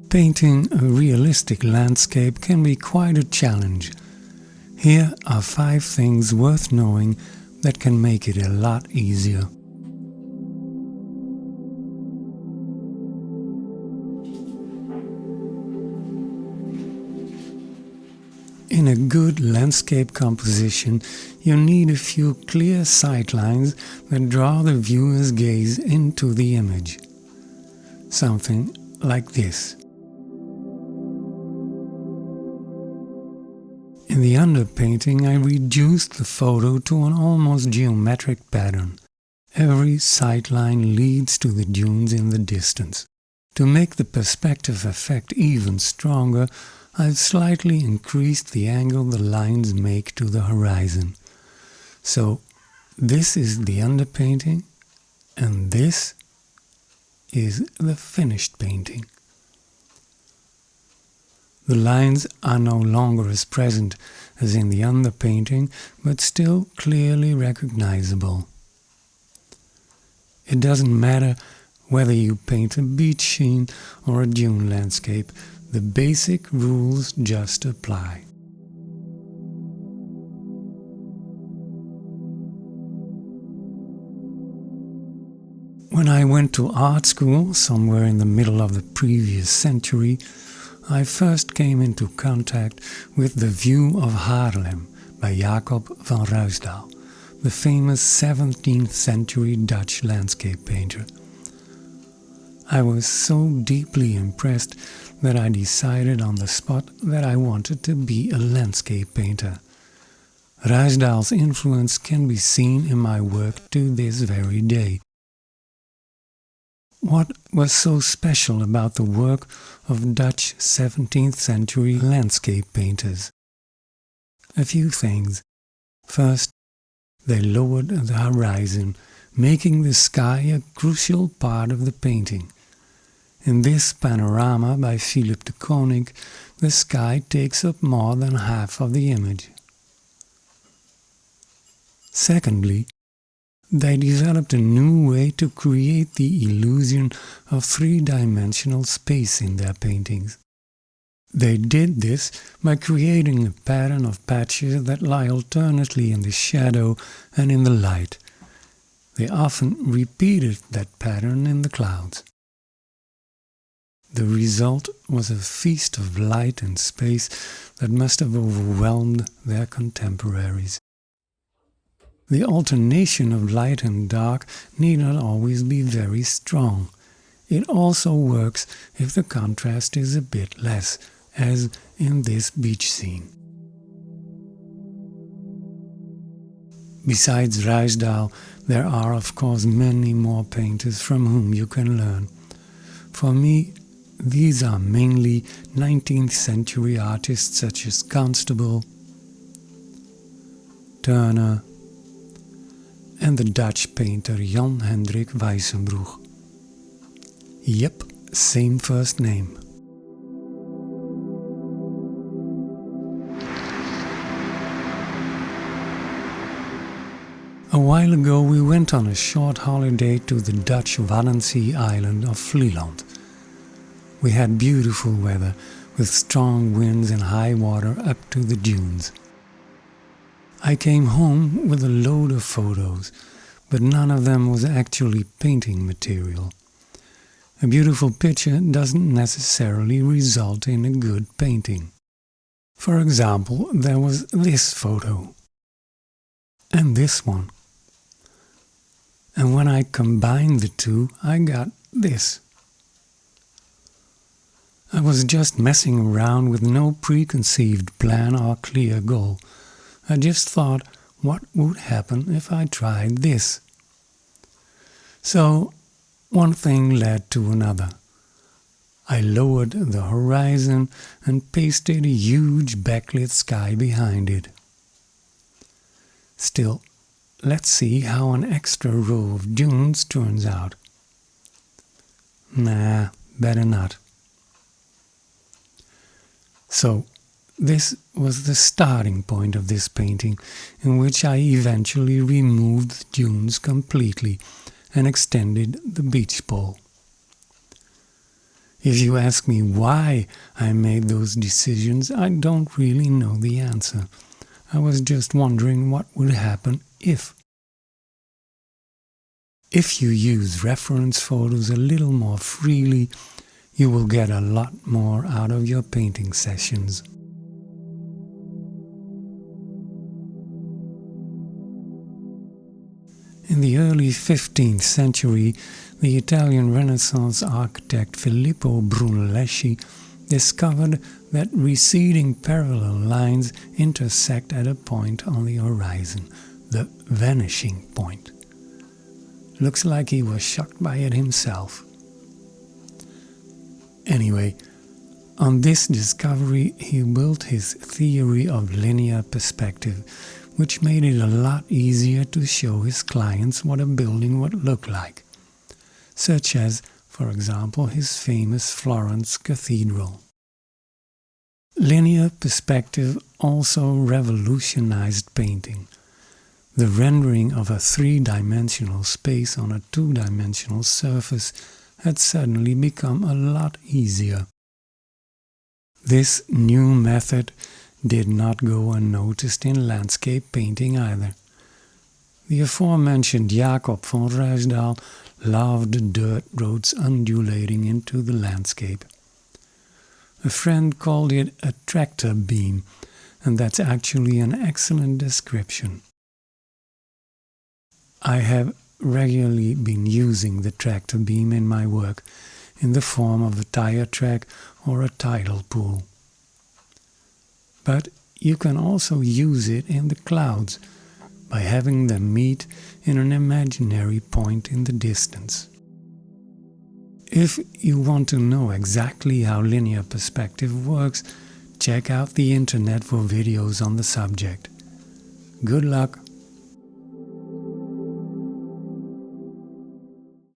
Painting a realistic landscape can be quite a challenge. Here are 5 things worth knowing that can make it a lot easier. In a good landscape composition, you need a few clear sightlines that draw the viewer's gaze into the image. Something like this. In the underpainting, I reduced the photo to an almost geometric pattern. Every sightline leads to the dunes in the distance. To make the perspective effect even stronger, I've slightly increased the angle the lines make to the horizon. So this is the underpainting, and this is the finished painting. The lines are no longer as present as in the underpainting, but still clearly recognizable. It doesn't matter whether you paint a beach scene or a dune landscape, the basic rules just apply. When I went to art school, somewhere in the middle of the previous century, I first came into contact with The View of Haarlem by Jacob van Ruysdael, the famous 17th century Dutch landscape painter. I was so deeply impressed that I decided on the spot that I wanted to be a landscape painter. Ruysdael's influence can be seen in my work to this very day. What was so special about the work of Dutch 17th century landscape painters? A few things. First, they lowered the horizon, making the sky a crucial part of the painting. In this panorama by Philip de Koning, the sky takes up more than half of the image. Secondly, they developed a new way to create the illusion of three-dimensional space in their paintings. They did this by creating a pattern of patches that lie alternately in the shadow and in the light. They often repeated that pattern in the clouds. The result was a feast of light and space that must have overwhelmed their contemporaries. The alternation of light and dark need not always be very strong. It also works if the contrast is a bit less, as in this beach scene. Besides Ruysdael, there are of course many more painters from whom you can learn. For me, these are mainly 19th century artists such as Constable, Turner, and the Dutch painter Janhendrik Dolsma. Yep, same first name. A while ago we went on a short holiday to the Dutch Waddenzee island of Vlieland. We had beautiful weather, with strong winds and high water up to the dunes. I came home with a load of photos, but none of them was actually painting material. A beautiful picture doesn't necessarily result in a good painting. For example, there was this photo, and this one. And when I combined the two, I got this. I was just messing around with no preconceived plan or clear goal. I just thought, what would happen if I tried this? So, one thing led to another. I lowered the horizon and pasted a huge backlit sky behind it. Still, let's see how an extra row of dunes turns out. Nah, better not. So, this was the starting point of this painting, in which I eventually removed the dunes completely and extended the beach pole. If you ask me why I made those decisions, I don't really know the answer. I was just wondering what would happen if. If you use reference photos a little more freely, you will get a lot more out of your painting sessions. In the early 15th century, the Italian Renaissance architect Filippo Brunelleschi discovered that receding parallel lines intersect at a point on the horizon, the vanishing point. Looks like he was shocked by it himself. Anyway, on this discovery he built his theory of linear perspective, which made it a lot easier to show his clients what a building would look like, such as, for example, his famous Florence Cathedral. Linear perspective also revolutionized painting. The rendering of a three-dimensional space on a two-dimensional surface had suddenly become a lot easier. This new method did not go unnoticed in landscape painting either. The aforementioned Jacob van Ruysdael loved dirt roads undulating into the landscape. A friend called it a tractor beam, and that's actually an excellent description. I have regularly been using the tractor beam in my work in the form of a tire track or a tidal pool. But you can also use it in the clouds by having them meet in an imaginary point in the distance. If you want to know exactly how linear perspective works, check out the internet for videos on the subject. Good luck!